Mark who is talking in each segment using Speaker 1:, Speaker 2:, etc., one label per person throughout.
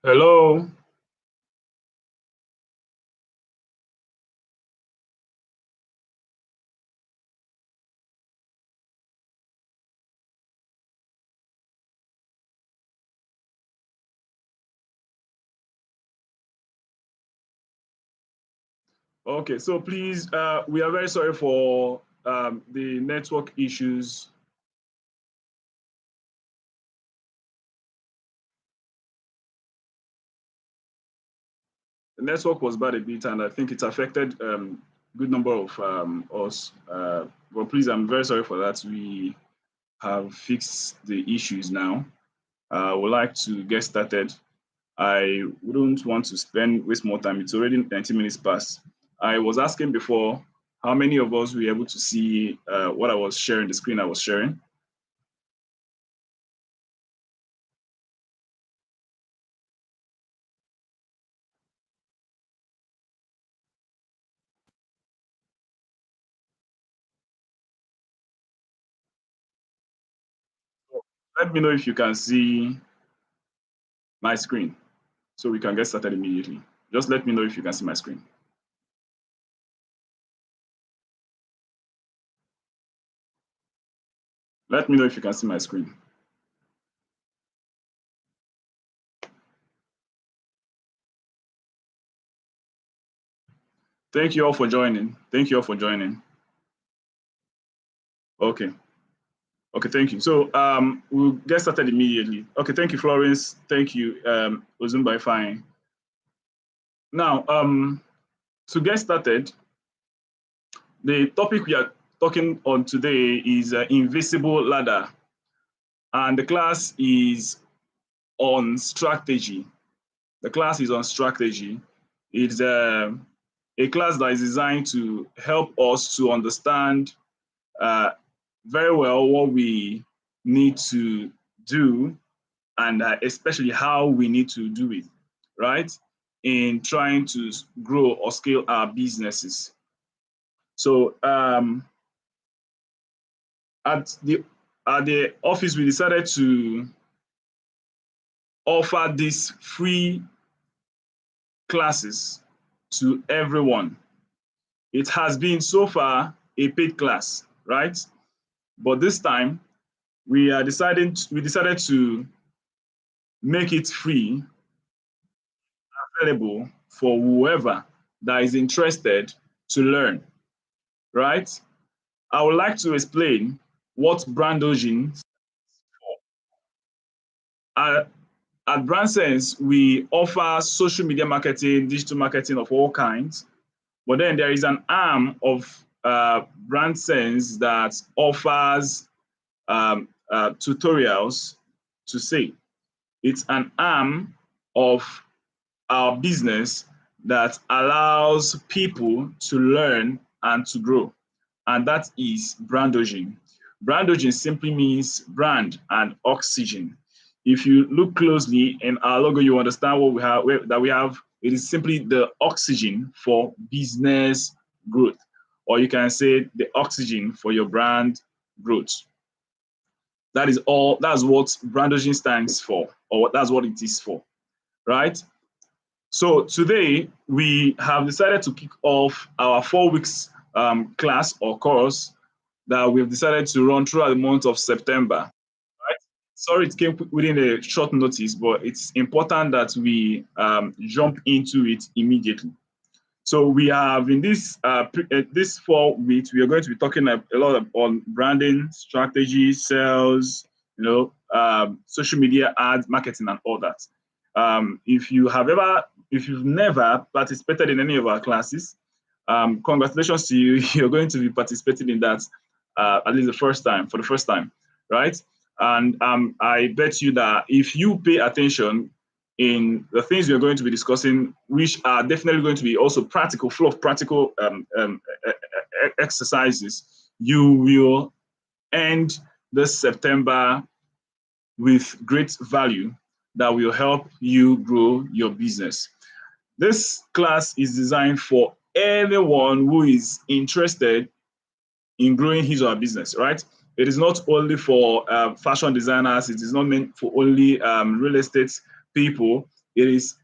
Speaker 1: Hello. Okay, so please, we are very sorry for the network issues. The network was bad a bit, and I think it affected good number of us. But please, I'm very sorry for that. We have fixed the issues now. I would like to get started. I wouldn't want to waste more time. It's already 90 minutes past. I was asking before how many of us were able to see what I was sharing, the screen I was sharing. Let me know if you can see my screen so we can get started immediately. Just let me know if you can see my screen. Let me know if you can see my screen. Thank you all for joining. Thank you all for joining. Okay. Okay, thank you. So we'll get started immediately. Okay, thank you, Florence. Thank you, Ozumbai Fine. Now, to get started, the topic we are talking on today is invisible ladder, and the class is on strategy. The class is on strategy. It's a class that is designed to help us to understand uh, very well what we need to do and especially how we need to do it, right? In trying to grow or scale our businesses. So at the at the office, we decided to offer these free classes to everyone. It has been so far a paid class, right? But this time we decided to make it free, available for whoever that is interested to learn, right? I would like to explain what Brandogene are. At BrandSense, we offer social media marketing, digital marketing of all kinds. But then there is an arm of BrandSense that offers tutorials to say. It's an arm of our business that allows people to learn and to grow. And that is Brandogene. Brandogene simply means brand and oxygen. If you look closely in our logo, you understand what we have that we have. It is simply the oxygen for business growth, or you can say the oxygen for your brand growth. That is all. That's what Brandogene stands for, or that's what it is for, right? So today we have decided to kick off our 4 weeks class or course that we've decided to run throughout the month of September. Right? Sorry, it came within a short notice, but it's important that we jump into it immediately. So we have in this 4 weeks, we are going to be talking a lot on branding, strategy, sales, social media, ads, marketing, and all that. If you've never participated in any of our classes, congratulations to you. You're going to be participating in that at least for the first time, right? And I bet you that if you pay attention in the things we're going to be discussing, which are definitely going to be also practical, full of practical exercises, you will end this September with great value that will help you grow your business. This class is designed for anyone who is interested in growing his or her business, right? It is not only for fashion designers. It is not meant for only real estate people. it is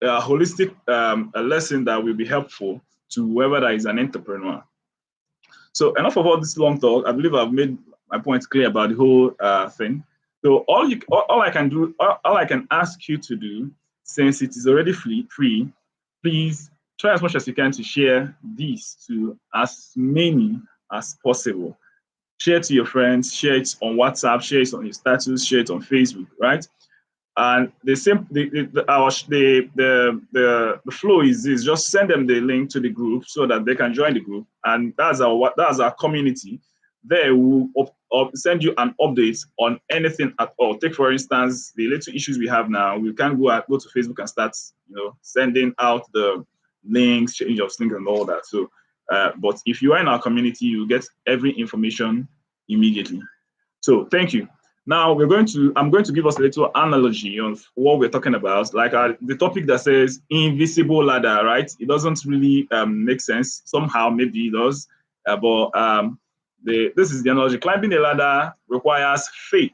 Speaker 1: a holistic a lesson that will be helpful to whoever that is an entrepreneur. So enough of all this long talk. I believe I've made my point clear about the whole thing. So all I can do, all I can ask you to do, since it is already free, please try as much as you can to share this to as many as possible. Share to your friends, share it on WhatsApp, share it on your status, share it on Facebook, right? And the same the flow is this: just send them the link to the group so that they can join the group, and that's our community. They will send you an update on anything at all. Take for instance the little issues we have now. We can go to Facebook and start sending out the links, change of links and all that. So but if you are in our community, you get every information immediately. So thank you. Now I'm going to give us a little analogy of what we're talking about, like the topic that says invisible ladder, right? It doesn't really make sense. Somehow, maybe it does, but this is the analogy. Climbing a ladder requires faith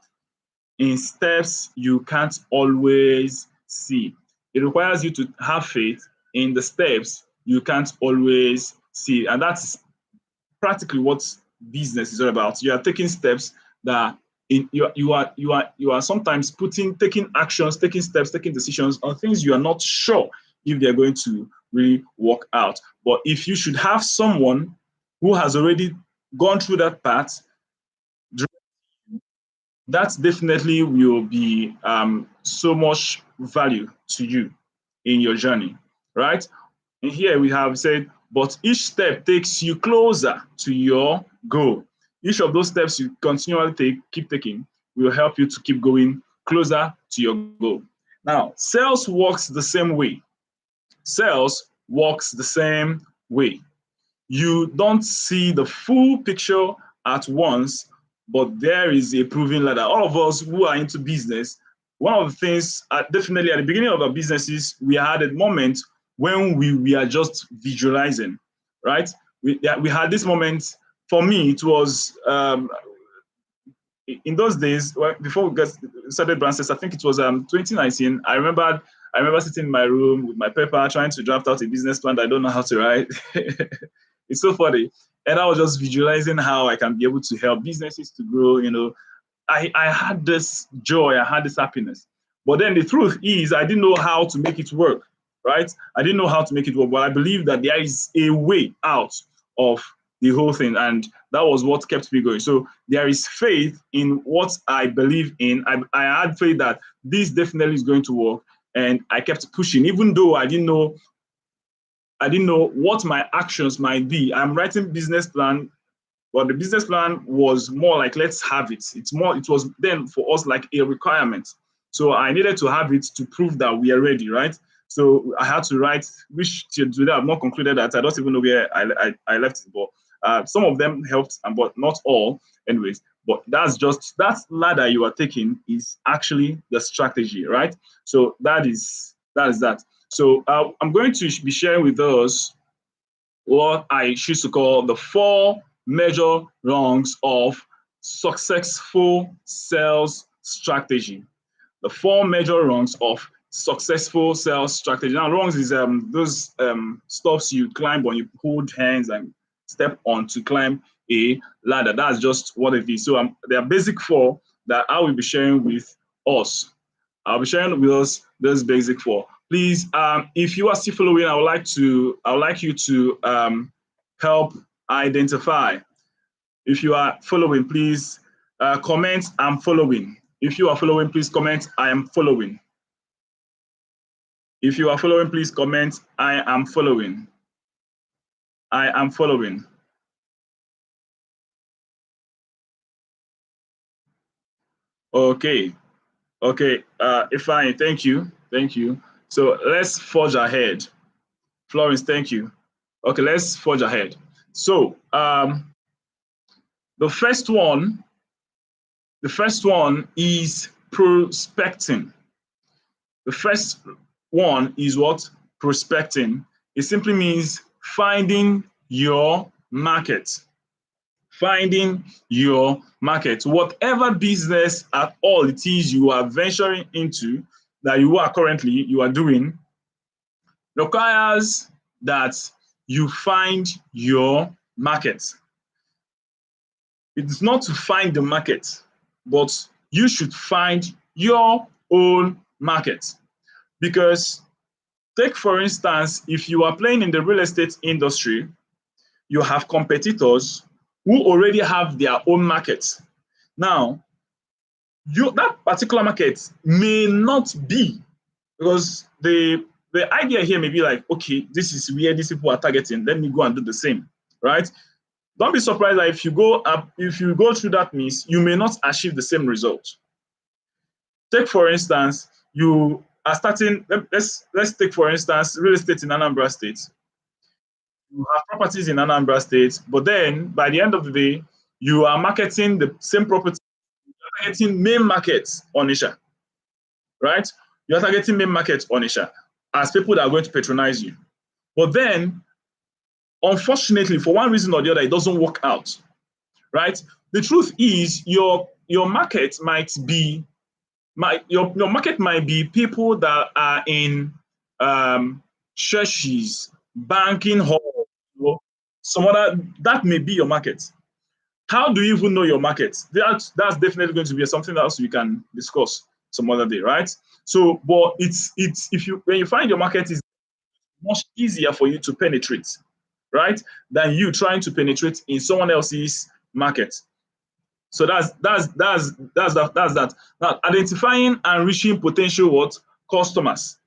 Speaker 1: in steps you can't always see. It requires you to have faith in the steps you can't always see, and that's practically what business is all about. You are taking steps that you are sometimes taking actions, taking steps, taking decisions on things you are not sure if they're going to really work out. But if you should have someone who has already gone through that path, that definitely will be so much value to you in your journey, right? And here we have said, but each step takes you closer to your goal. Each of those steps you continually keep taking, will help you to keep going closer to your goal. Now, sales works the same way. Sales works the same way. You don't see the full picture at once, but there is a proven ladder. All of us who are into business, one of the things, definitely at the beginning of our businesses, we had a moment when we are just visualizing, right? We had this moment. For me, it was in those days before we started Branches. I think it was 2019. I remember sitting in my room with my paper trying to draft out a business plan that I don't know how to write. It's so funny. And I was just visualizing how I can be able to help businesses to grow. I had this joy, I had this happiness. But then the truth is, I didn't know how to make it work, right? I didn't know how to make it work, but I believe that there is a way out of the whole thing. And that was what kept me going. So there is faith in what I believe in. I had faith that this definitely is going to work. And I kept pushing, even though I didn't know what my actions might be. I'm writing business plan, but the business plan was more like, let's have it. It was then for us like a requirement. So I needed to have it to prove that we are ready, right? So I had to write, which today I've not concluded that. I don't even know where I left it, but some of them helped, but not all. Anyways, but that ladder you are taking is actually the strategy, right? So that is that. So I'm going to be sharing with us what I choose to call the 4 major rungs of successful sales strategy. The 4 major rungs of successful sales strategy. Now, rungs is those stuffs you climb on, you hold hands and step on to climb a ladder. That's just what it is. So there are basic 4 that I will be sharing with us. I'll be sharing with us those basic 4. Please, if you are still following, I would like you to help identify. If you are following, please comment, I'm following. If you are following, please comment, I am following. If you are following, please comment, I am following. I am following. Okay. Okay, Ifeanyi, thank you. Thank you. So let's forge ahead. Florence, thank you. Okay, let's forge ahead. So the first one is prospecting. The first one is what? Prospecting. It simply means finding your market. Finding your market. Whatever business at all it is you are venturing into, that you are doing requires that you find your market. It's not to find the market, but you should find your own market. Because take, for instance, if you are playing in the real estate industry, you have competitors who already have their own market. Now, that particular market may not be, because the idea here may be like, okay, this is where these people are targeting. Let me go and do the same, right? Don't be surprised that if you go through that means, you may not achieve the same result. Take, for instance, you are starting. Let's take, for instance, real estate in Anambra State. You have properties in Anambra State, but then by the end of the day, you are marketing the same property, you're targeting main markets on Onitsha, right? You're targeting main markets on Onitsha as people that are going to patronize you. But then, unfortunately, for one reason or the other, it doesn't work out, right? The truth is, your market might be your market might be people that are in churches, banking halls, some other. That may be your market. How do you even know your market? That's definitely going to be something else we can discuss some other day, right? So, but it's if you when you find your market, is much easier for you to penetrate, right, than you trying to penetrate in someone else's market. So that's that. Now, identifying and reaching potential what customers.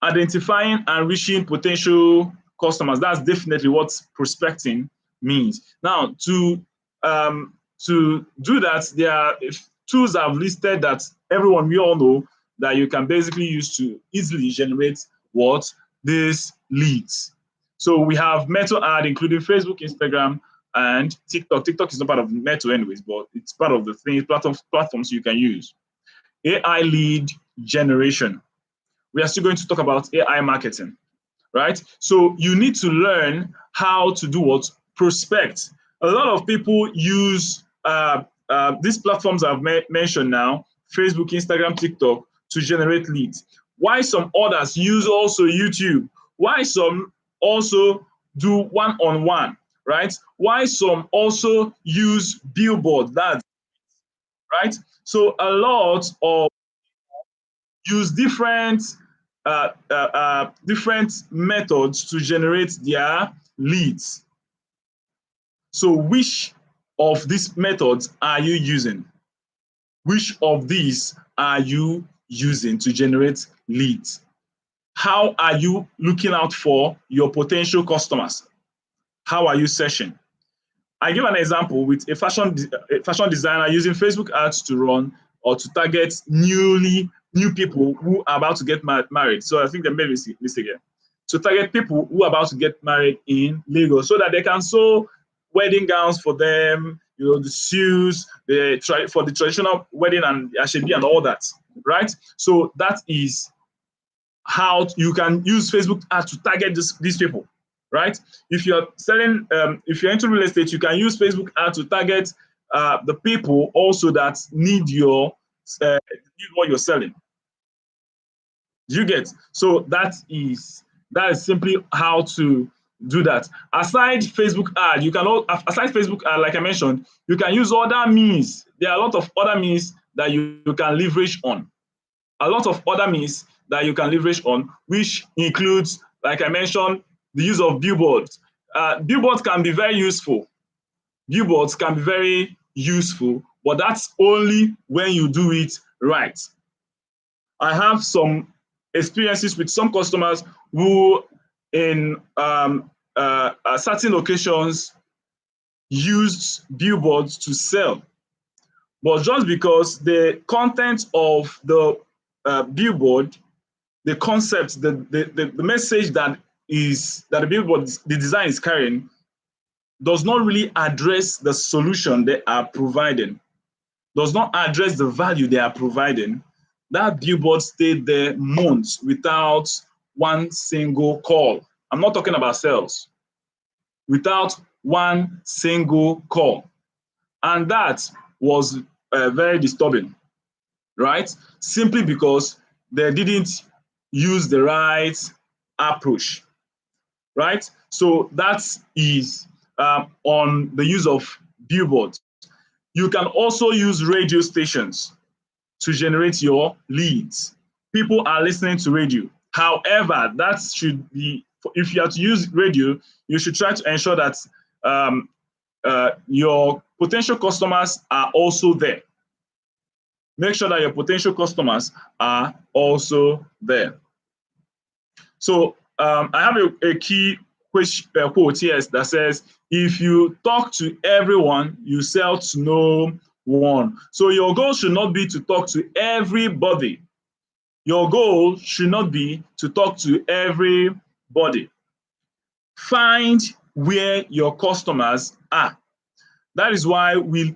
Speaker 1: Identifying and reaching potential customers. That's definitely what prospecting means. Now, to do that, there are tools I've listed that everyone we all know that you can basically use to easily generate what these leads. So we have Meta ad, including Facebook, Instagram, and TikTok. TikTok is not part of Meta anyways, but it's part of the platforms you can use. AI lead generation. We are still going to talk about AI marketing, right? So you need to learn how to do what? Prospect. A lot of people use these platforms I've mentioned now, Facebook, Instagram, TikTok, to generate leads. Why some others use also YouTube? Why some also do one-on-one, right? Why some also use billboard, that's right? So a lot of use different methods to generate their leads. So which of these methods are you using? Which of these are you using to generate leads? How are you looking out for your potential customers? How are you searching? I give an example with a fashion designer using Facebook ads to run or to target new people who are about to get married. So I think they made a mistake here. To target people who are about to get married in Lagos so that they can sew wedding gowns for them, the suits, for the traditional wedding and asoebi and all that, right? So that is how you can use Facebook ads to target these people, right? If you're selling, if you're into real estate, you can use Facebook ads to target the people also that need what you're selling. Do you get? So that is simply how to do that. Aside Facebook ad, like I mentioned, you can use other means. There are a lot of other means that you can leverage on. A lot of other means that you can leverage on, which includes, like I mentioned, the use of billboards. Billboards can be very useful. Billboards can be very useful, but that's only when you do it right. I have some experiences with some customers who, in certain locations, used billboards to sell. But just because the content of the billboard, the concept, the message that the billboard, the design is carrying, does not really address the solution they are providing, does not address the value they are providing, that billboard stayed there months without one single call. I'm not talking about sales. Without one single call. And that was very disturbing, right? Simply because they didn't use the right approach, right? So that is on the use of billboards. You can also use radio stations to generate your leads. People are listening to radio. However, that should be, if you have to use radio, you should try to ensure that your potential customers are also there. Make sure that your potential customers are also there. So I have a key quote here that says, if you talk to everyone, you sell to no one. So your goal should not be to talk to everybody. Your goal should not be to talk to everybody. Find where your customers are. That is why we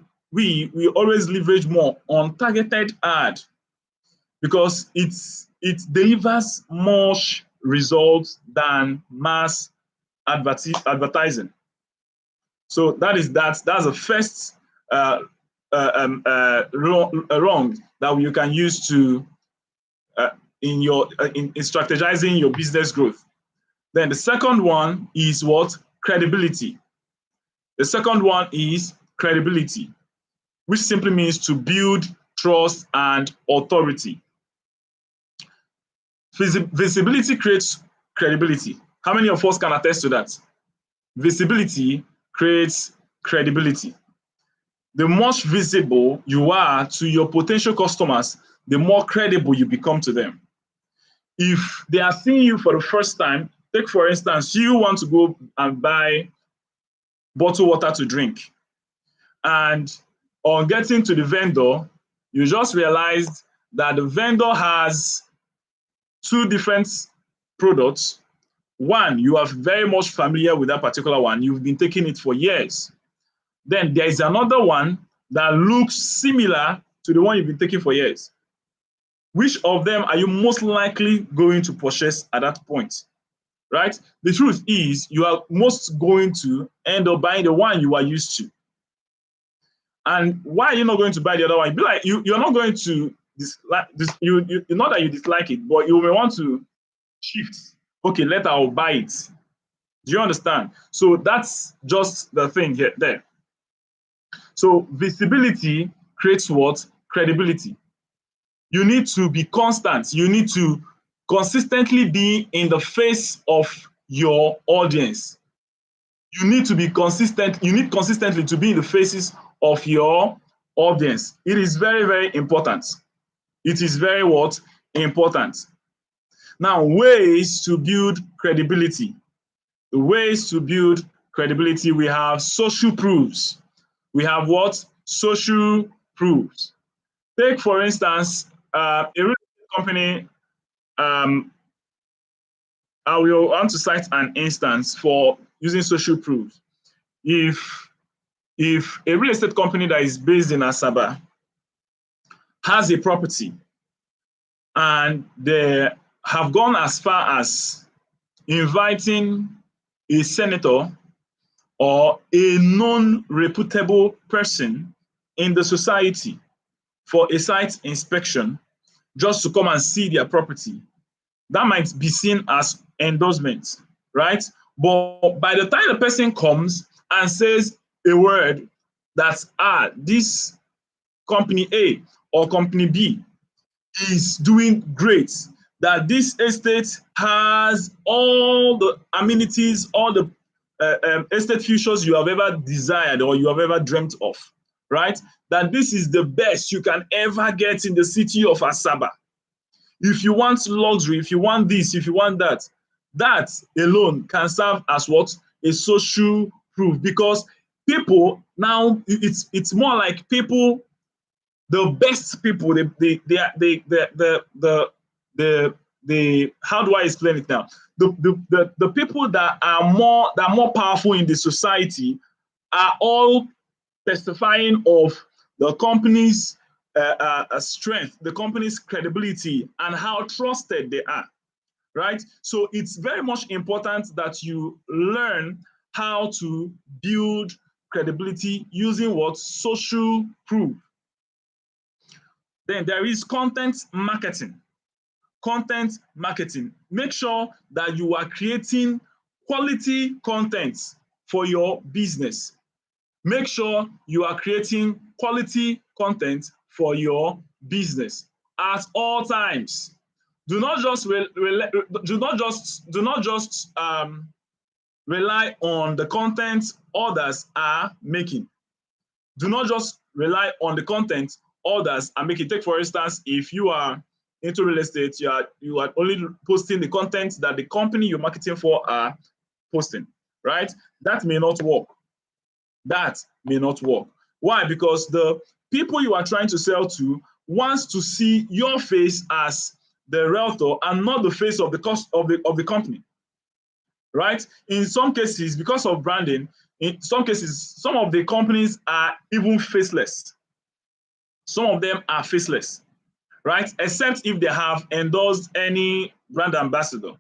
Speaker 1: always leverage more on targeted ad, because it delivers much results than mass advertising. So that's the first wrong that you can use to in strategizing your business growth. Then the second one is what? Credibility. The second one is credibility, which simply means to build trust and authority. Visibility creates credibility. How many of us can attest to that? Visibility creates credibility. The more visible you are to your potential customers, the more credible you become to them. If they are seeing you for the first time, take for instance, you want to go and buy bottled water to drink. And on getting to the vendor, you just realized that the vendor has two different products. One, you are very much familiar with that particular one. You've been taking it for years. Then there is another one that looks similar to the one you've been taking for years. Which of them are you most likely going to purchase at that point? Right? The truth is, you are most going to end up buying the one you are used to. And why are you not going to buy the other one? Be like, you're not going to dislike this. Not that you dislike it, but you may want to shift. Okay, later I'll buy it. Do you understand? So that's just the thing here there. So visibility creates what? Credibility. You need to be constant. You need to consistently be in the face of your audience. You need to be consistent. You need consistently to be in the faces of your audience. It is very, very important. It is very what? Important. Now, ways to build credibility. The ways to build credibility, we have social proofs. We have what? Social proofs. Take, for instance, a real estate company. I will want to cite an instance for using social proofs. If a real estate company that is based in Asaba has a property and they have gone as far as inviting a senator or a non-reputable person in the society for a site inspection just to come and see their property, that might be seen as endorsement, right? But by the time the person comes and says a word that, this company A or company B is doing great, that this estate has all the amenities, all the estate features you have ever desired or you have ever dreamt of, right? That this is the best you can ever get in the city of Asaba. If you want luxury, if you want this, if you want that, that alone can serve as what? A social proof, because people now, it's more like people, the best people, how do I explain it now? The people that are more powerful in the society are all testifying of the company's strength, the company's credibility, and how trusted they are, right? So it's very much important that you learn how to build credibility using what? Social proof. Then there is content marketing. content marketing. Make sure that you are creating quality content for your business. Make sure you are creating quality content for your business at all times. Do not just rely on the content others are making. Do not just rely on the content others are making. Take, for instance, if you are into real estate, you are only posting the content that the company you're marketing for are posting, right? That may not work. That may not work. Why? Because the people you are trying to sell to wants to see your face as the realtor and not the face of the cost of the company, right? In some cases, because of branding, in some cases, some of the companies are even faceless. Some of them are faceless, right? Except if they have endorsed any brand ambassador,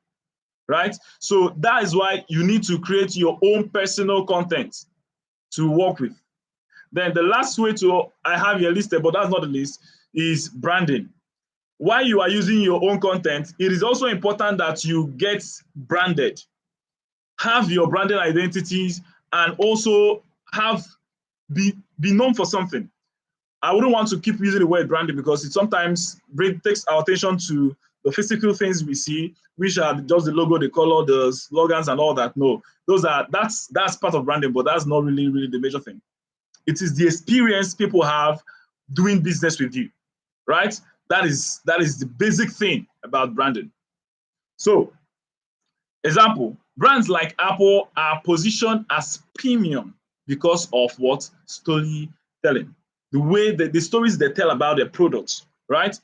Speaker 1: right? So that is why you need to create your own personal content to work with. Then the last way I have here listed, but that's not the list, is branding. While you are using your own content, it is also important that you get branded. Have your branding identities and also be known for something. I wouldn't want to keep using the word branding because it sometimes takes our attention to the physical things we see, which are just the logo, the color, the slogans, and all that. No, that's part of branding, but that's not really the major thing. It is the experience people have doing business with you, right? That is the basic thing about branding. So, example, brands like Apple are positioned as premium because of what? Storytelling. The way that the stories they tell about their products, right?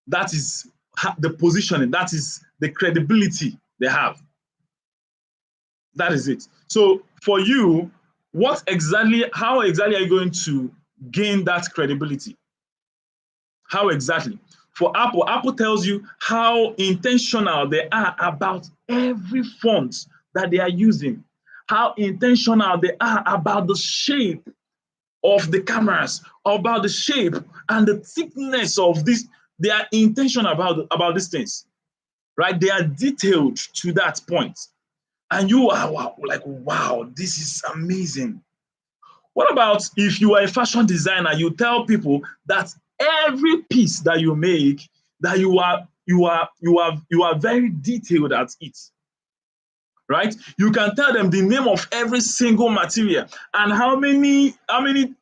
Speaker 1: That is the positioning, that is the credibility they have. That is it. So for you, how exactly are you going to gain that credibility? How exactly? For Apple tells you how intentional they are about every font that they are using, how intentional they are about the shape of the cameras, about the shape and the thickness of this. They are intentional about these things, right? They are detailed to that point. And you are like, wow, this is amazing. What about if you are a fashion designer, you tell people that every piece that you make, that you are very detailed at it, right? You can tell them the name of every single material and how many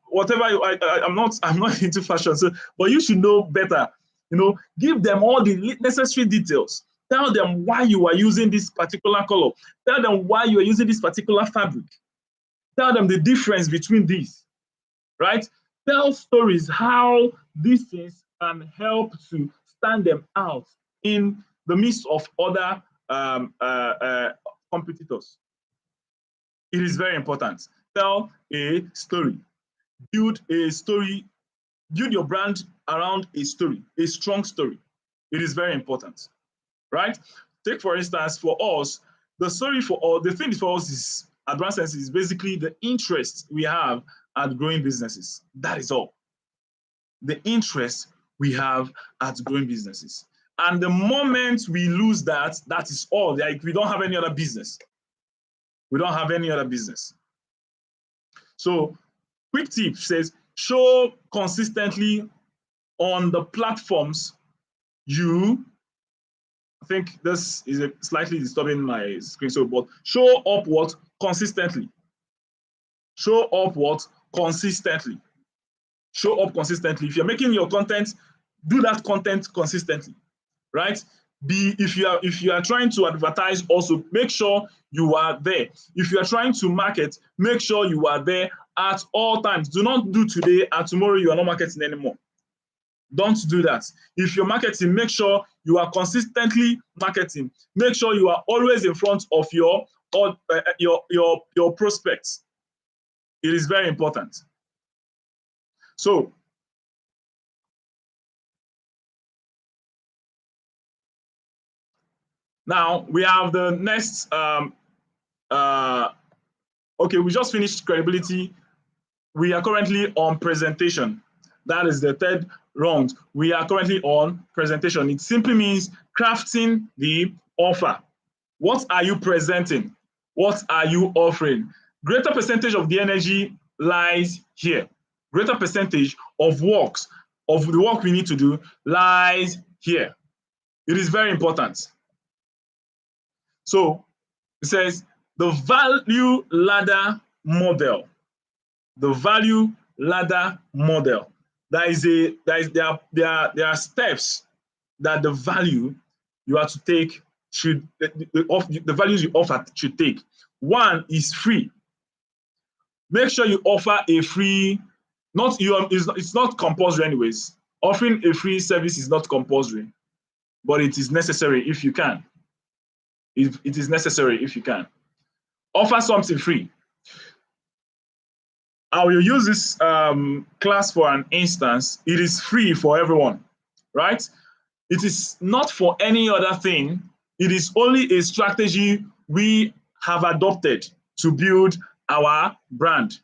Speaker 1: whatever. I'm not into fashion, so but you should know better. Give them all the necessary details. Tell them why you are using this particular color. Tell them why you are using this particular fabric. Tell them the difference between these, right? Tell stories how these things can help to stand them out in the midst of other competitors. It is very important. Tell a story. Build a story. Build your brand around a story, a strong story. It is very important, right? Take, for instance, for us, the thing for us is Advanced Senses is basically the interest we have at growing businesses. That is all. The interest we have at growing businesses. And the moment we lose that, that is all. Like, we don't have any other business. We don't have any other business. So, quick tip says, show consistently on the platforms I think this is slightly disturbing my screen, but show up what? Consistently. Show up what? Consistently. Show up consistently. If you're making your content, do that content consistently, right? If you are trying to advertise, also make sure you are there. If you are trying to market, make sure you are there at all times. Do not do today and tomorrow you are not marketing anymore. Don't do that. If you're marketing, make sure you are consistently marketing. Make sure you are always in front of your prospects. It is very important. So, now we have the next. Okay, we just finished credibility. We are currently on presentation. That is the third round. We are currently on presentation. It simply means crafting the offer. What are you presenting? What are you offering? Greater percentage of the energy lies here. Greater percentage of the work we need to do lies here. It is very important. So it says the value ladder model. The value ladder model. There are steps that the value you are to take should the values you offer should take. One is free. Make sure you offer a free, it's not compulsory anyways. Offering a free service is not compulsory, but it is necessary if you can. It is necessary if you can. Offer something free. I will use this class for an instance. It is free for everyone, right? It is not for any other thing. It is only a strategy we have adopted to build our brand.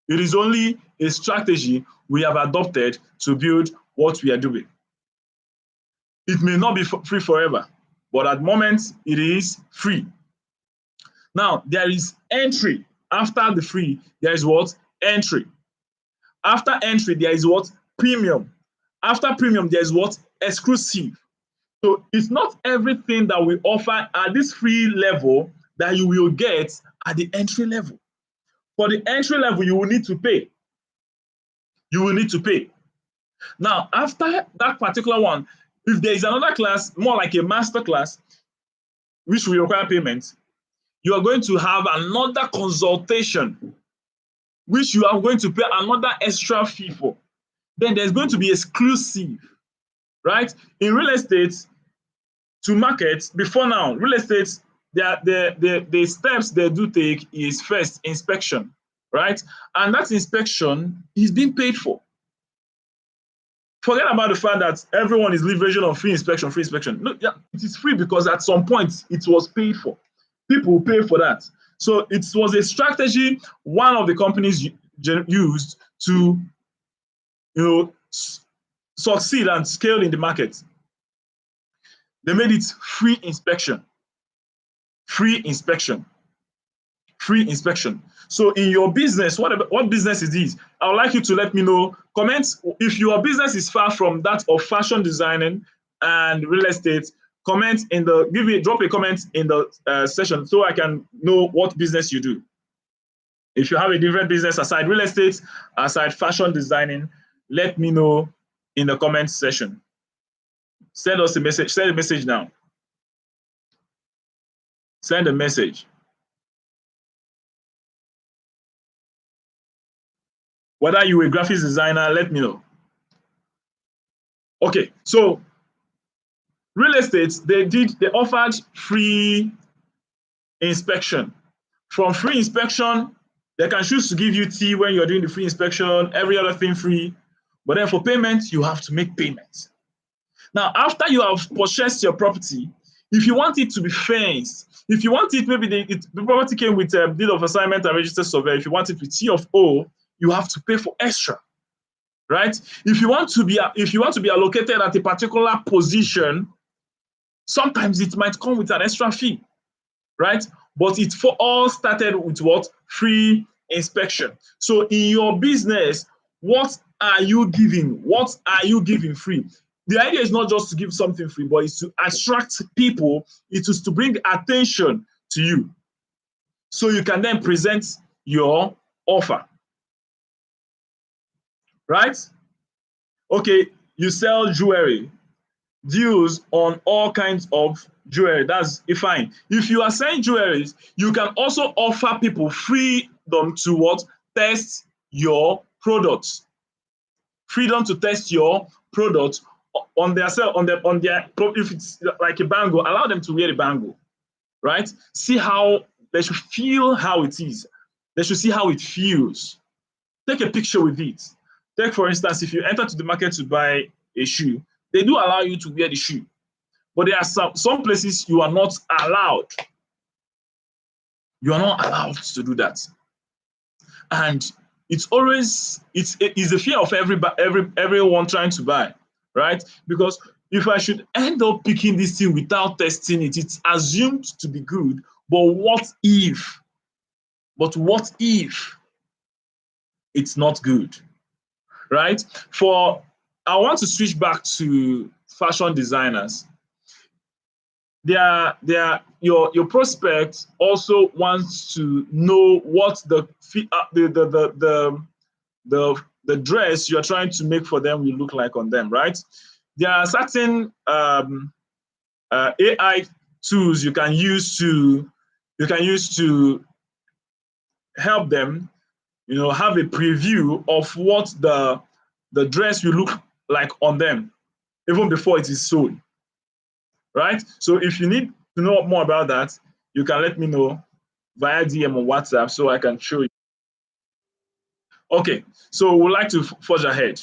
Speaker 1: It is only a strategy we have adopted to build what we are doing. It may not be free forever, but at the moment, it is free. Now, there is entry. After the free, there is what? Entry. After entry, there is what? Premium. After premium, there is what? Exclusive. So it's not everything that we offer at this free level that you will get at the entry level. For the entry level, you will need to pay. You will need to pay. Now, after that particular one, if there is another class, more like a master class, which will require payment, you are going to have another consultation, which you are going to pay another extra fee for. Then there's going to be exclusive, right? In real estate, to market, before now, real estate, the steps they do take is first inspection, right? And that inspection is being paid for. Forget about the fact that everyone is leveraging on free inspection, free inspection. No, yeah, it is free because at some point it was paid for. People pay for that. So it was a strategy one of the companies used to, succeed and scale in the market. They made it free inspection. Free inspection. Free inspection. So in your business, what business is this? I would like you to let me know. Comment if your business is far from that of fashion designing and real estate. Comment drop a comment in the session so I can know what business you do. If you have a different business aside real estate, aside fashion designing, let me know in the comment section. Send us a message. Send a message now. Send a message. Whether you're a graphics designer, let me know. Okay, so real estate, they offered free inspection. From free inspection, they can choose to give you tea when you're doing the free inspection, every other thing free. But then for payment, you have to make payments. Now, after you have purchased your property, if you want it to be fenced, if you want it, maybe the property came with a deed of assignment and registered survey. If you want it with T of O, you have to pay for extra, right? If you want to be allocated at a particular position, sometimes it might come with an extra fee, right? But it all started with what? Free inspection. So in your business, what are you giving? What are you giving free? The idea is not just to give something free, but it's to attract people. It is to bring attention to you. So you can then present your offer. Right? Okay, you sell jewelry, deals on all kinds of jewelry. That's fine. If you are selling jewelry, you can also offer people freedom to what? Test your products. Freedom to test your products on their if it's like a bangle, allow them to wear the bangle, right? See how they should feel how it is. They should see how it feels. Take a picture with it. Take, for instance, if you enter to the market to buy a shoe, they do allow you to wear the shoe. But there are some places you are not allowed. You are not allowed to do that. And it's a fear of everyone trying to buy, right? Because if I should end up picking this thing without testing it, it's assumed to be good. But what if? But what if it's not good, right? I want to switch back to fashion designers. Your prospect also wants to know what the dress you're trying to make for them will look like on them, right? There are certain AI tools you can use to help them, have a preview of what the dress will look like on them even before it is sold, right? So if you need to know more about that, you can let me know via DM on WhatsApp so I can show you. Okay, so we'd like to forge ahead.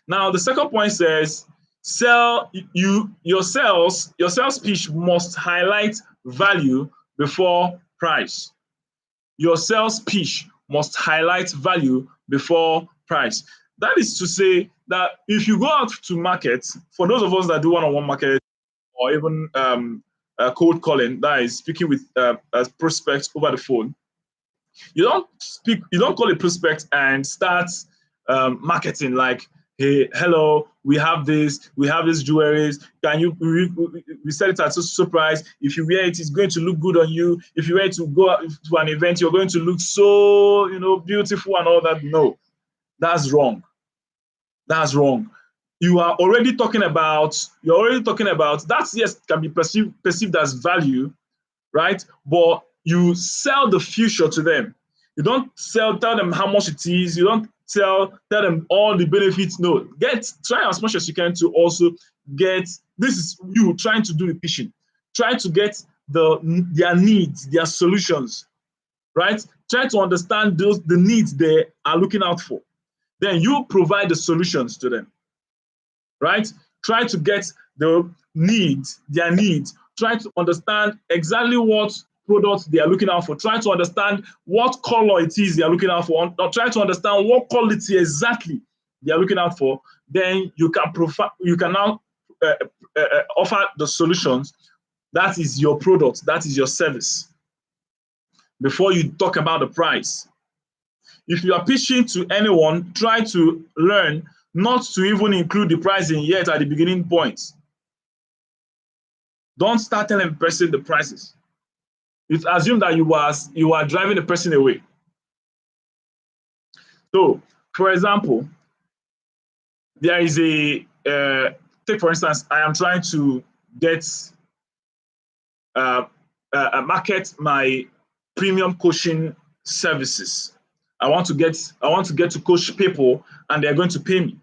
Speaker 1: Now, the second point says, your sales pitch must highlight value before price. Your sales pitch must highlight value before price. That is to say that if you go out to market, for those of us that do one-on-one market or even cold calling, that is speaking with prospects over the phone, you don't call a prospect and start marketing like, hey, hello, we have this jewelries. Can you we sell it at so price? If you wear it, it's going to look good on you. If you wear it to go to an event, you're going to look so beautiful and all that. No, that's wrong. That's wrong. You're already talking about that. Yes, can be perceived as value, right? But you sell the future to them. You don't tell them how much it is. You don't tell them all the benefits. No, try as much as you can to also get. This is you trying to do the pitching. Try to get their needs, their solutions, right? Try to understand the needs they are looking out for. Then you provide the solutions to them, right? Try to get their needs. Try to understand exactly what products they are looking out for. Try to understand what color it is they are looking out for. Or try to understand what quality exactly they are looking out for. Then you can now offer the solutions. That is your product. That is your service. Before you talk about the price. If you are pitching to anyone, try to learn not to even include the pricing yet at the beginning point. Don't start telling the person the prices. It's assumed that you are driving the person away. So, for example, there is take for instance, I am trying to get market my premium coaching services. I want to get to coach people and they're going to pay me.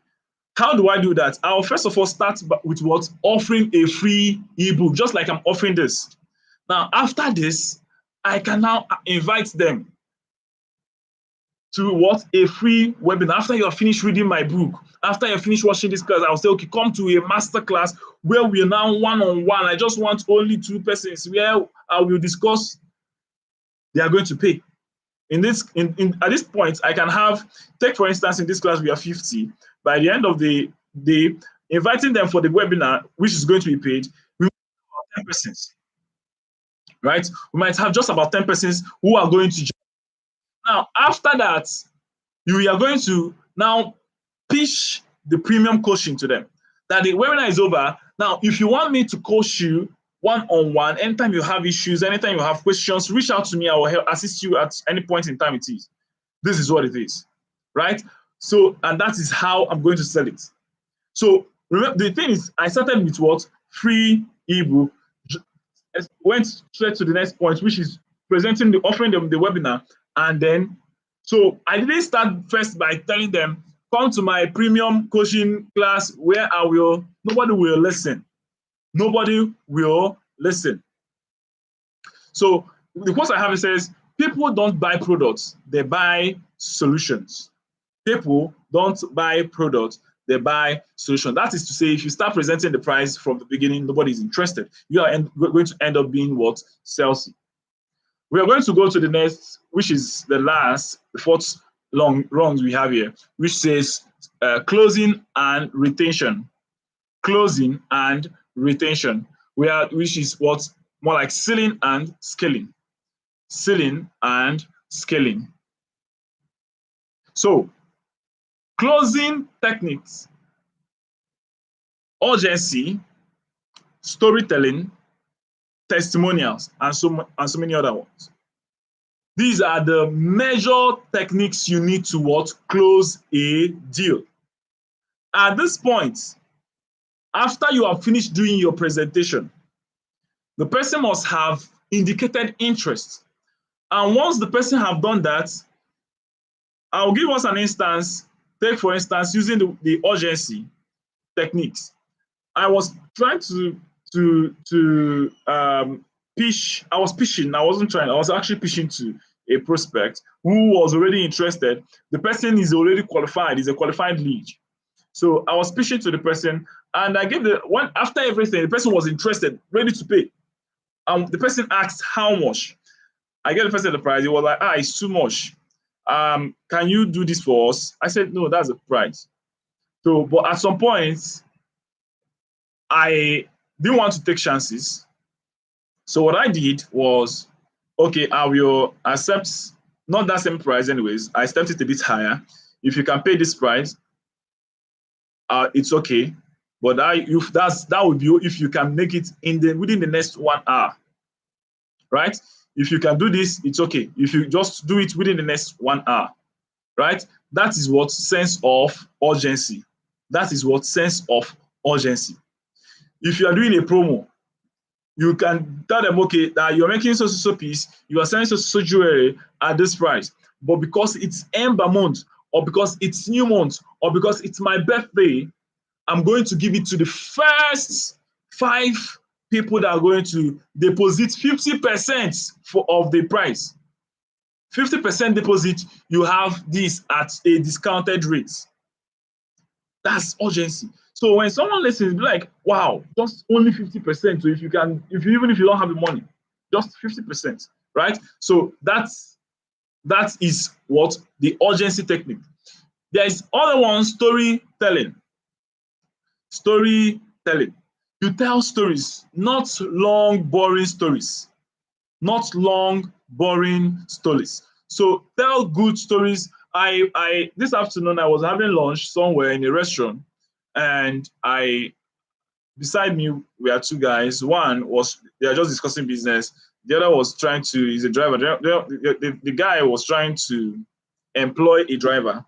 Speaker 1: How do I do that? I'll first of all start with what? Offering a free ebook, just like I'm offering this. Now, after this, I can now invite them to what? A free webinar. After you have finished reading my book, after you finish watching this class, I'll say, okay, come to a master class where we are now one-on-one. I just want only 2 persons where I will discuss. They are going to pay. At this point, I can take for instance, in this class, we are 50. By the end of the day, inviting them for the webinar, which is going to be paid, we will have 10 persons, right? We might have just about 10 persons who are going to join. Now, after that, you are going to now pitch the premium coaching to them. That the webinar is over. Now, if you want me to coach you one-on-one, anytime you have issues, anytime you have questions, reach out to me. I will assist you at any point in time it is. This is what it is, right? So, and that is how I'm going to sell it. So, remember, the thing is, I started with what? Free ebook. Went straight to the next point, which is offering them the webinar. And then, so I didn't start first by telling them, come to my premium coaching class where nobody will listen. Nobody will listen. So the quote I have, it says, people don't buy products, they buy solutions. People don't buy products, they buy solutions. That is to say, if you start presenting the price from the beginning, nobody's interested. You are going to end up being what? Salesy. We are going to go to the next, which is the fourth long wrongs we have here, which says closing and retention. Closing and retention, which is what more like selling and scaling. Selling and scaling. So, closing techniques, urgency, storytelling, testimonials, and so many other ones. These are the major techniques you need to what? Close a deal. At this point, after you have finished doing your presentation, the person must have indicated interest. And once the person have done that, I'll give us an instance. Take, for instance, using the urgency techniques. I was trying to pitch. I was pitching. I wasn't trying. I was actually pitching to a prospect who was already interested. The person is already qualified. He's a qualified lead. So I was pitching to the person, and I gave the one after everything. The person was interested, ready to pay. The person asked how much. I gave the person the price. He was like, it's too much. Can you do this for us? I said, no, that's the price. So, but at some point, I didn't want to take chances. So what I did was, okay, I will accept not that same price anyways. I stepped it a bit higher. If you can pay this price, it's okay. But that would be if you can make it within the next 1 hour, right? If you can do this, it's okay. If you just do it within the next 1 hour, right? That is what sense of urgency. That is what sense of urgency. If you are doing a promo, you can tell them, okay, that you're making so piece, you are selling so jewelry at this price, but because it's Ember month, or because it's new month, or because it's my birthday, I'm going to give it to the first 5 people that are going to deposit 50% of the price. 50% deposit, you have this at a discounted rate. That's urgency. So when someone listens, be like, wow, just only 50%. So even if you don't have the money, just 50%, right? So that is what the urgency technique. There is other one, storytelling. Storytelling. You tell stories, not long, boring stories. Not long, boring stories. So tell good stories. This afternoon I was having lunch somewhere in a restaurant, and beside me we are 2 guys. One was they are just discussing business. The other was he's a driver. The guy was trying to employ a driver.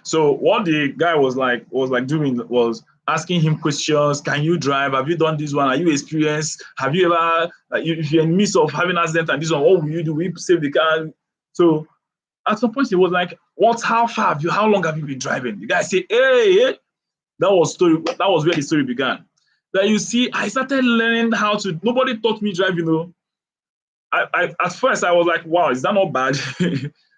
Speaker 1: So what the guy was doing was asking him questions. Can you drive? Have you done this one? Are you experienced? Have you ever, if you're in the midst of having an accident and this one, what will you do? Will you save the car? So at some point he was like, how long have you been driving? The guy said, hey. That was where the story began. That you see, I started learning how to, nobody taught me driving, though. At first I was like, wow, is that not bad?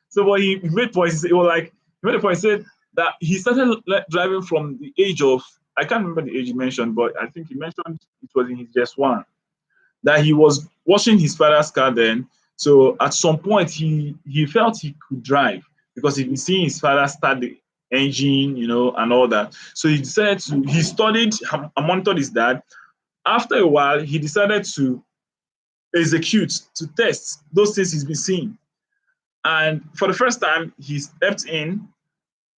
Speaker 1: So but he made points. He made a point. He said that he started driving from the age of, I can't remember the age he mentioned, but I think he mentioned it was in his just one, that he was washing his father's car then. So at some point he felt he could drive because he'd been seeing his father start the engine, and all that. So he studied and monitored his dad. After a while, he decided to to test those things he's been seeing. And for the first time, he stepped in,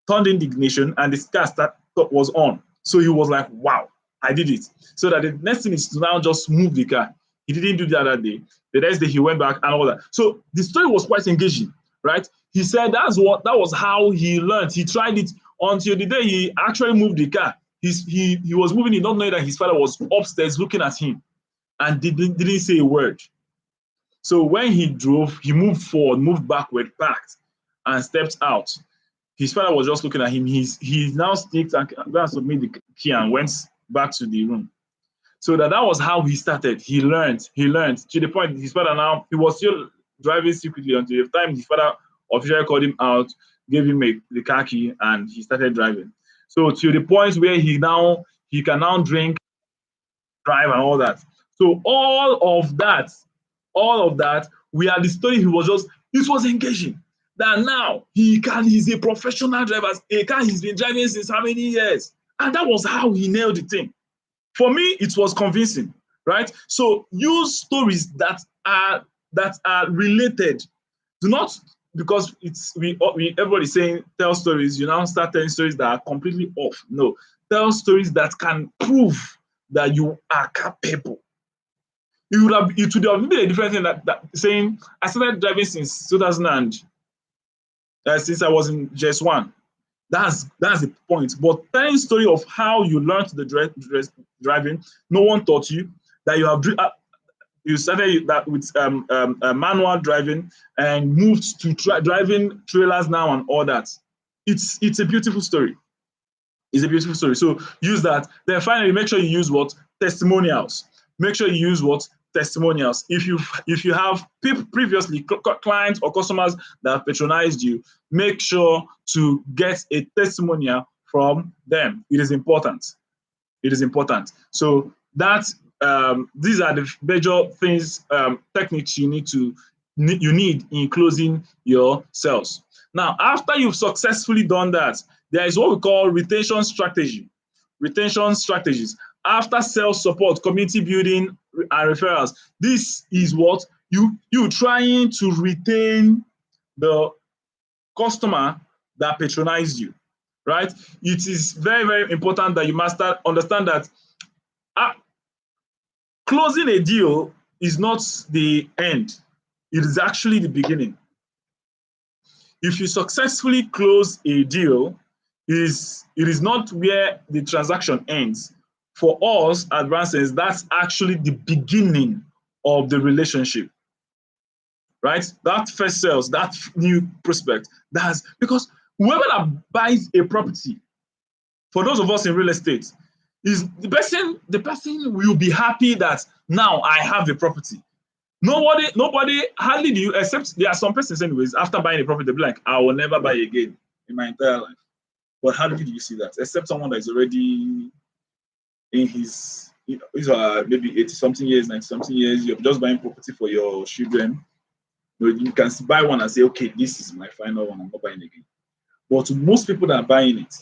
Speaker 1: turned in the ignition, and the car was on. So he was like, wow, I did it. So that the next thing is to now just move the car. He didn't do the other day. The next day he went back and all that. So the story was quite engaging, right? He said that was how he learned. He tried it until the day he actually moved the car. He was moving it, not knowing that his father was upstairs looking at him and didn't say a word. So when he drove, he moved forward, moved backward, parked, and stepped out. His father was just looking at him. He now sticked and submitted the key and went back to the room. So that was how he started. He learned to the point his father now, he was still driving secretly until the time his father officially called him out, gave him the car key, and he started driving. So to the point where he can now drink, drive, and all that. So all of that, we are the story. It was engaging. that now he's a professional driver. A car he's been driving since how many years? And that was how he nailed the thing. For me, it was convincing, right? So use stories that are related. Do not, because everybody's saying tell stories, you now start telling stories that are completely off. No, tell stories that can prove that you are capable. It would have been a different thing that saying I started driving since 2000 and since I was in JS1. That's the point. But telling story of how you learned the driving, no one taught you, that you started that with manual driving and moved to driving trailers now and all that. It's a beautiful story. It's a beautiful story. So use that. Then finally, make sure you use what? Testimonials. Make sure you use what? Testimonials. If you have previously clients or customers that have patronized you, make sure to get a testimonial from them. It is important. It is important. So that these are the major things, techniques you need in closing your sales. Now, after you've successfully done that, there is what we call retention strategy. Retention strategies. After sales support, community building, and referrals. This is what you trying to retain the customer that patronized you, right? It is very, very important that you understand that closing a deal is not the end. It is actually the beginning. If you successfully close a deal, it is not where the transaction ends. For us at Bransons, that's actually the beginning of the relationship, right? That first sales, that new prospect, because whoever that buys a property, for those of us in real estate, is the person will be happy that now I have a property. Nobody, hardly do you, except there are some persons anyways, after buying a property, they'll be like, I will never buy again in my entire life. But hardly do you see that, except someone that is already in his maybe 80-something years, 90-something years, you're just buying property for your children. You can buy one and say, okay, this is my final one, I'm not buying again. But to most people that are buying it,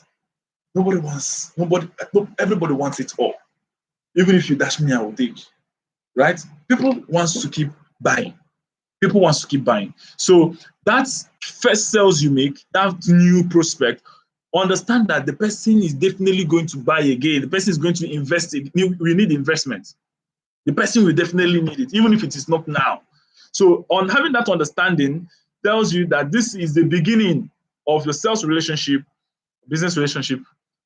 Speaker 1: everybody wants it all. Even if you dash me, I will take. Right? People wants to keep buying. People wants to keep buying. So that's first sales you make, that new prospect. Understand that the person is definitely going to buy again. The person is going to invest. We need investment. The person will definitely need it, even if it is not now. So on having that understanding tells you that this is the beginning of your sales relationship, business relationship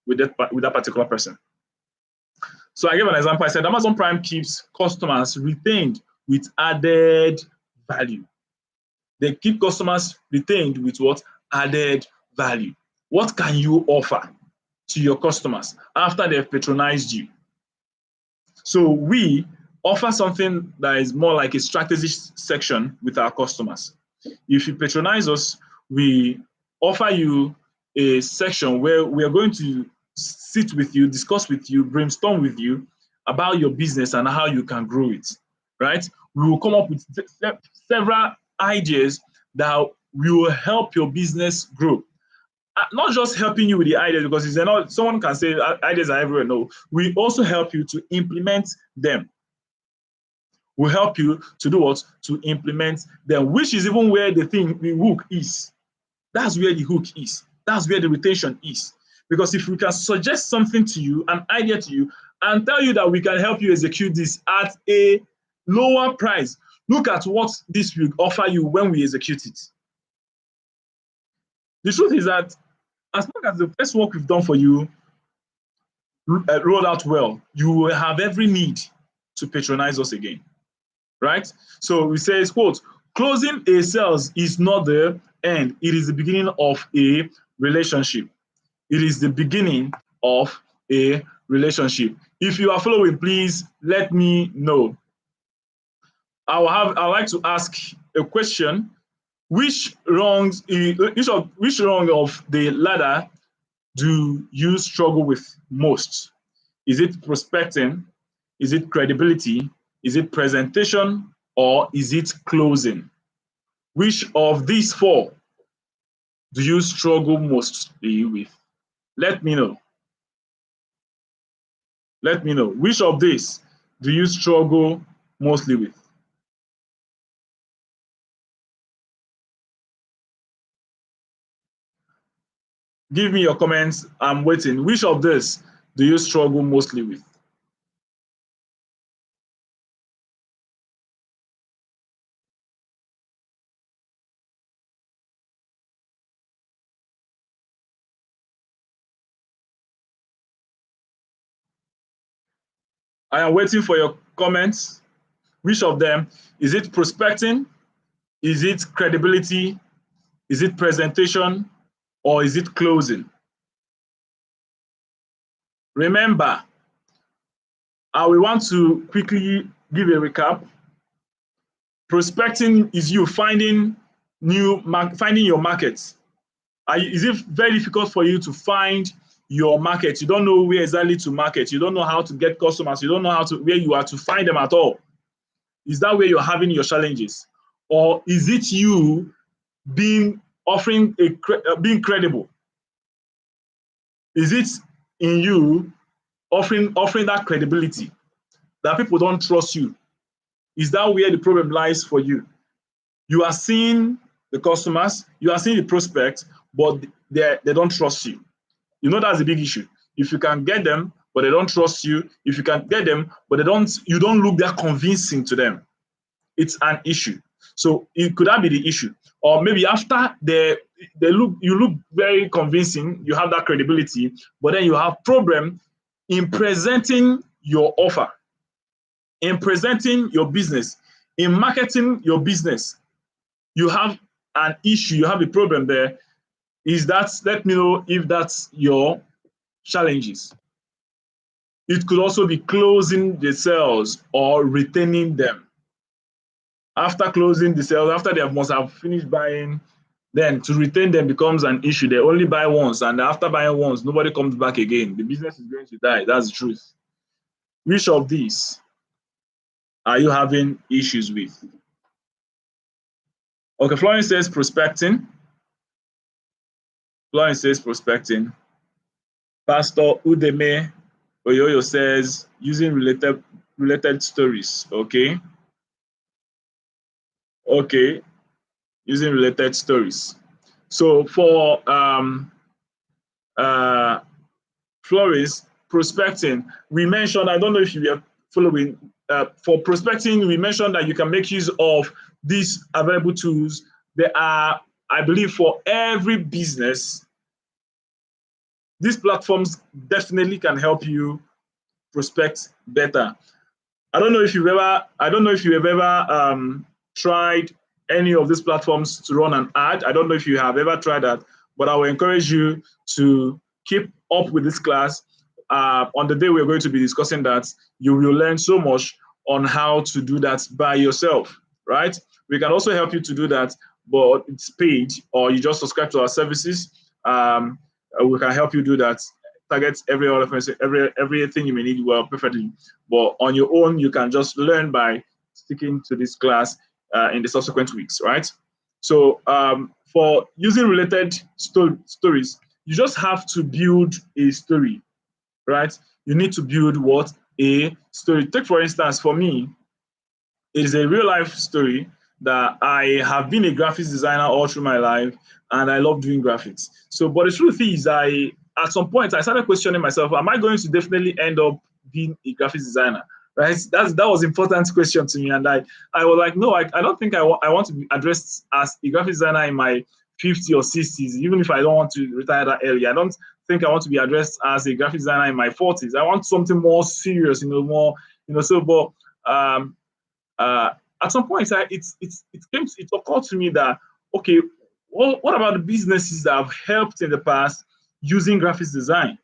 Speaker 1: with that particular person. So I gave an example. I said Amazon Prime keeps customers retained with added value. They keep customers retained with what? Added value. What can you offer to your customers after they've patronized you? So we offer something that is more like a strategy section with our customers. If you patronize us, we offer you a section where we are going to sit with you, discuss with you, brainstorm with you about your business and how you can grow it, right? We will come up with several ideas that will help your business grow. Not just helping you with the ideas, because someone can say ideas are everywhere. No, we also help you to implement them. We help you to do what? To implement them, which is even where the hook is. That's where the hook is. That's where the retention is. Because if we can suggest something to you, an idea to you, and tell you that we can help you execute this at a lower price, look at what this will offer you when we execute it. The truth is that as long as the first work we've done for you rolled out well, you will have every need to patronize us again, right? So we say, quote, closing a sales is not the end. It is the beginning of a relationship. It is the beginning of a relationship. If you are following, please let me know. I'd like to ask a question. Which rung of the ladder do you struggle with most? Is it prospecting? Is it credibility? Is it presentation? Or is it closing? Which of these four do you struggle mostly with? Let me know. Let me know. Which of these do you struggle mostly with? Give me your comments. I'm waiting. Which of these do you struggle mostly with? I am waiting for your comments. Which of them? Is it prospecting? Is it credibility? Is it presentation? Or is it closing? Remember, we want to quickly give a recap. Prospecting is you finding finding your market. Is it very difficult for you to find your market? You don't know where exactly to market. You don't know how to get customers. You don't know where you are to find them at all. Is that where you're having your challenges? Or is it you being being credible? Is it in you offering that credibility that people don't trust you? Is that where the problem lies for you? You are seeing the customers, you are seeing the prospects, but they don't trust you. You know that's a big issue. If you can get them, but they don't trust you, if you can get them, but you don't look that convincing to them, it's an issue. So could that be the issue? Or maybe after you look very convincing, you have that credibility, but then you have problem in presenting your offer, in presenting your business, in marketing your business. You have an issue, you have a problem there. Let me know if that's your challenges. It could also be closing the sales or retaining them. After closing the sales, after they must have finished buying, then to retain them becomes an issue. They only buy once, and after buying once, nobody comes back again. The business is going to die. That's the truth. Which of these are you having issues with? Okay, Florence says prospecting. Florence says prospecting. Pastor Udeme Oyoyo says using related stories. Okay. Okay. Using related stories. So for Flores, prospecting, we mentioned, I don't know if you are following, for prospecting, we mentioned that you can make use of these available tools. There are, I believe, for every business, these platforms definitely can help you prospect better. I don't know if you have ever tried any of these platforms to run an ad. I don't know if you have ever tried that, but I will encourage you to keep up with this class. On the day we're going to be discussing that, you will learn so much on how to do that by yourself, right? We can also help you to do that, but it's paid, or you just subscribe to our services. We can help you do that. Target everything you may need well perfectly, but on your own you can just learn by sticking to this class in the subsequent weeks, right? So for using related stories, you just have to build a story, right? You need to build what? A story. Take for instance, for me, it is a real life story that I have been a graphics designer all through my life, and I love doing graphics. So, but the truth is, at some point I started questioning myself: Am I going to definitely end up being a graphics designer? Right? That was an important question to me, and I was like, no, I don't think I want to be addressed as a graphics designer in my 50s or 60s, even if I don't want to retire that early. I don't think I want to be addressed as a graphics designer in my 40s. I want something more serious, more, so. But at some point, it occurred to me that, okay, what about the businesses that have helped in the past using graphics design,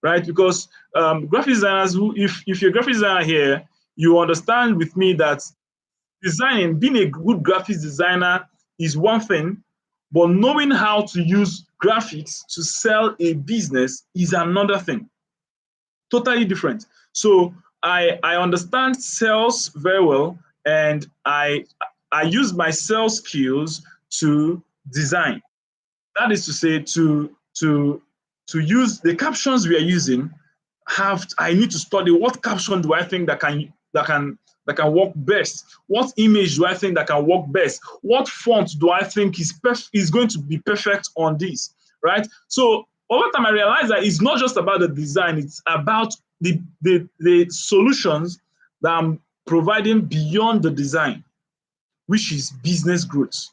Speaker 1: right? Because graphics designers, if you're a graphics designer here, you understand with me that being a good graphics designer is one thing, but knowing how to use graphics to sell a business is another thing. Totally different. So I understand sales very well, and I use my sales skills to design. That is to say, to use the captions we are using. I need to study what caption do I think that can work best. What image do I think that can work best? What font do I think is going to be perfect on this, right? So over time, I realized that it's not just about the design; it's about the solutions that I'm providing beyond the design, which is business growth.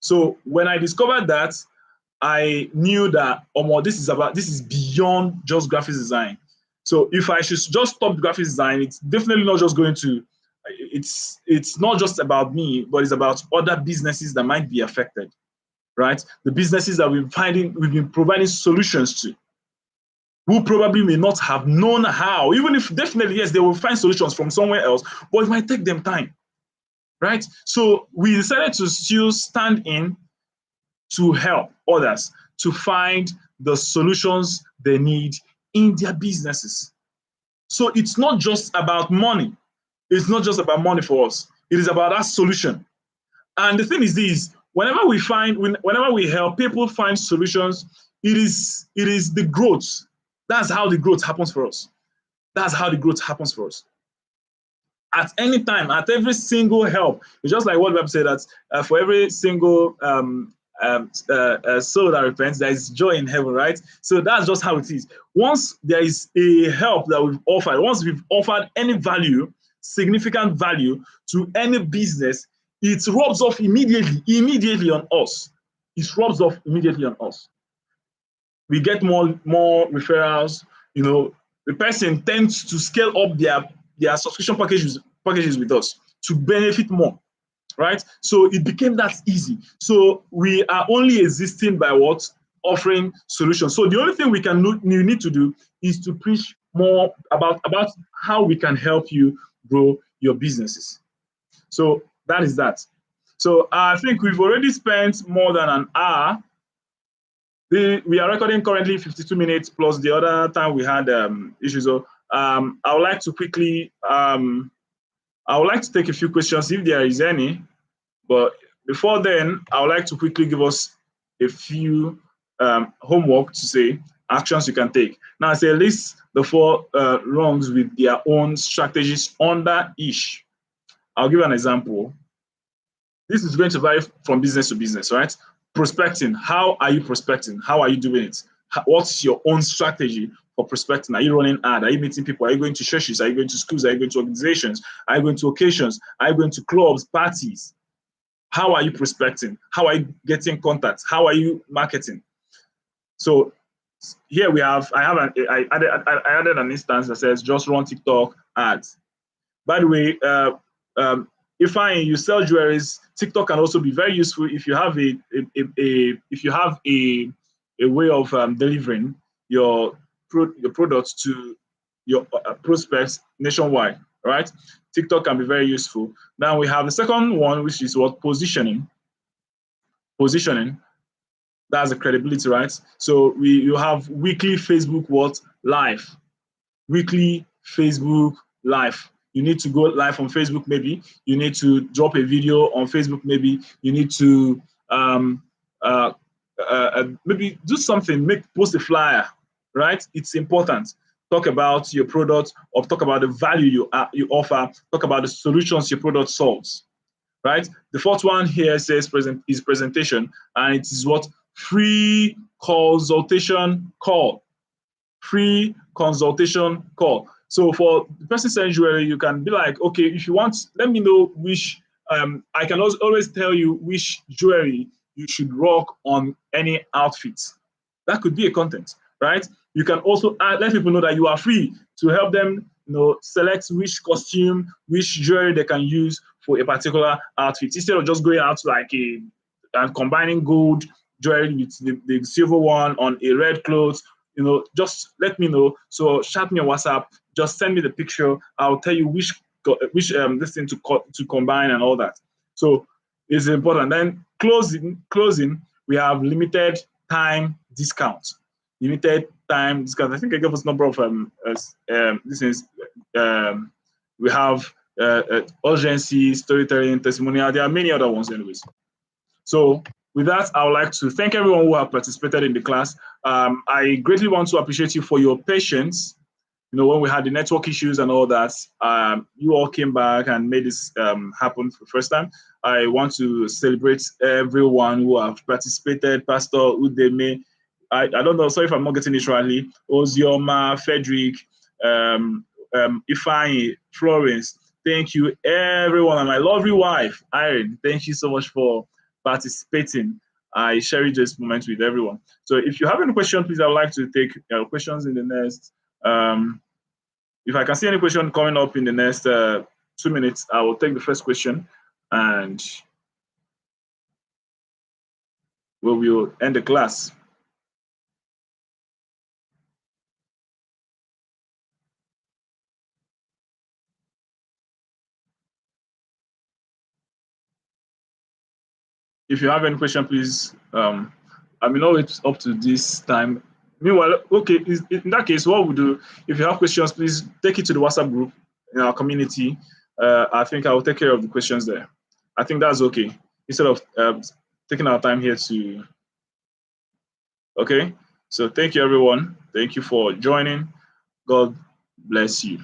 Speaker 1: So when I discovered that, I knew that this is beyond just graphics design. So if I should just stop graphics design, it's definitely not just going to. It's not just about me, but it's about other businesses that might be affected, right? The businesses that we've been providing solutions to, who probably may not have known how. Even if definitely yes, they will find solutions from somewhere else, but it might take them time, right? So we decided to still stand in to help others to find the solutions they need in their businesses. So it's not just about money. It's not just about money for us. It is about that solution. And the thing is this, whenever we help people find solutions, it is the growth. That's how the growth happens for us. That's how the growth happens for us. At any time, at every single help, it's just like what Web said, that for every single soul that repents, there is joy in heaven, right? So that's just how it is. Once there is a help that we've offered, once we've offered any value, significant value to any business, it rubs off immediately on us. It rubs off immediately on us. We get more referrals. You know, the person tends to scale up their subscription packages with us to benefit more, right? So it became that easy. So we are only existing by what? Offering solutions. So the only thing you need to do is to preach more about how we can help you grow your businesses. So that is that. So I think we've already spent more than an hour. We are recording currently 52 minutes plus the other time we had issues. So I would like to quickly, I would like to take a few questions if there is any. But before then, I would like to quickly give us a few homework to say actions you can take. Now, I say list the 4 rungs with their own strategies under each. I'll give an example. This is going to vary from business to business, right? Prospecting. How are you prospecting? How are you doing it? What's your own strategy for prospecting? Are you running ads? Are you meeting people? Are you going to churches? Are you going to schools? Are you going to organizations? Are you going to occasions? Are you going to clubs, parties? How are you prospecting? How are you getting contacts? How are you marketing? So here I added an instance that says just run TikTok ads. By the way, if you sell jewelries, TikTok can also be very useful if you have a way of delivering your products to your prospects nationwide, right? TikTok can be very useful. Now we have the second one, which is what? Positioning. Positioning. That's the credibility, right? So you have weekly Facebook live. Weekly Facebook live. You need to go live on Facebook, maybe. You need to drop a video on Facebook, maybe. You need to maybe do something, post a flyer, right? It's important. Talk about your product or talk about the value you offer. Talk about the solutions your product solves, right? The fourth one here says presentation, and it is what? Free consultation call. Free consultation call. So for the person selling jewelry, you can be like, okay, if you want, let me know which, I can always tell you which jewelry you should rock on any outfit. That could be a content, right? You can also let people know that you are free to help them, select which costume, which jewelry they can use for a particular outfit, instead of just going out and combining gold jewelry with the silver one on a red clothes. Just let me know. So chat me on WhatsApp. Just send me the picture. I'll tell you which this thing to combine and all that. So it's important. Then closing, we have limited time discount. Limited time discount. I think I gave us a number of this is we have urgency, storytelling, testimonial. There are many other ones, anyways. So with that, I would like to thank everyone who have participated in the class. I greatly want to appreciate you for your patience. You know, when we had the network issues and all that, you all came back and made this happen for the first time. I want to celebrate everyone who have participated. Pastor Udeme, I don't know, sorry if I'm not getting it rightly. Ozioma, Frederick, Ifeanyi, Florence. Thank you, everyone. And my lovely wife, Irene, thank you so much for participating. I share this moment with everyone. So if you have any questions, please, I would like to take questions in the next. If I can see any question coming up in the next 2 minutes, I will take the first question and we will end the class. If you have any question, please, I may know it's up to this time. Meanwhile, okay, in that case, what we'll do, if you have questions, please take it to the WhatsApp group in our community. I think I will take care of the questions there. I think that's okay. Instead of taking our time here to, okay? So thank you, everyone. Thank you for joining. God bless you.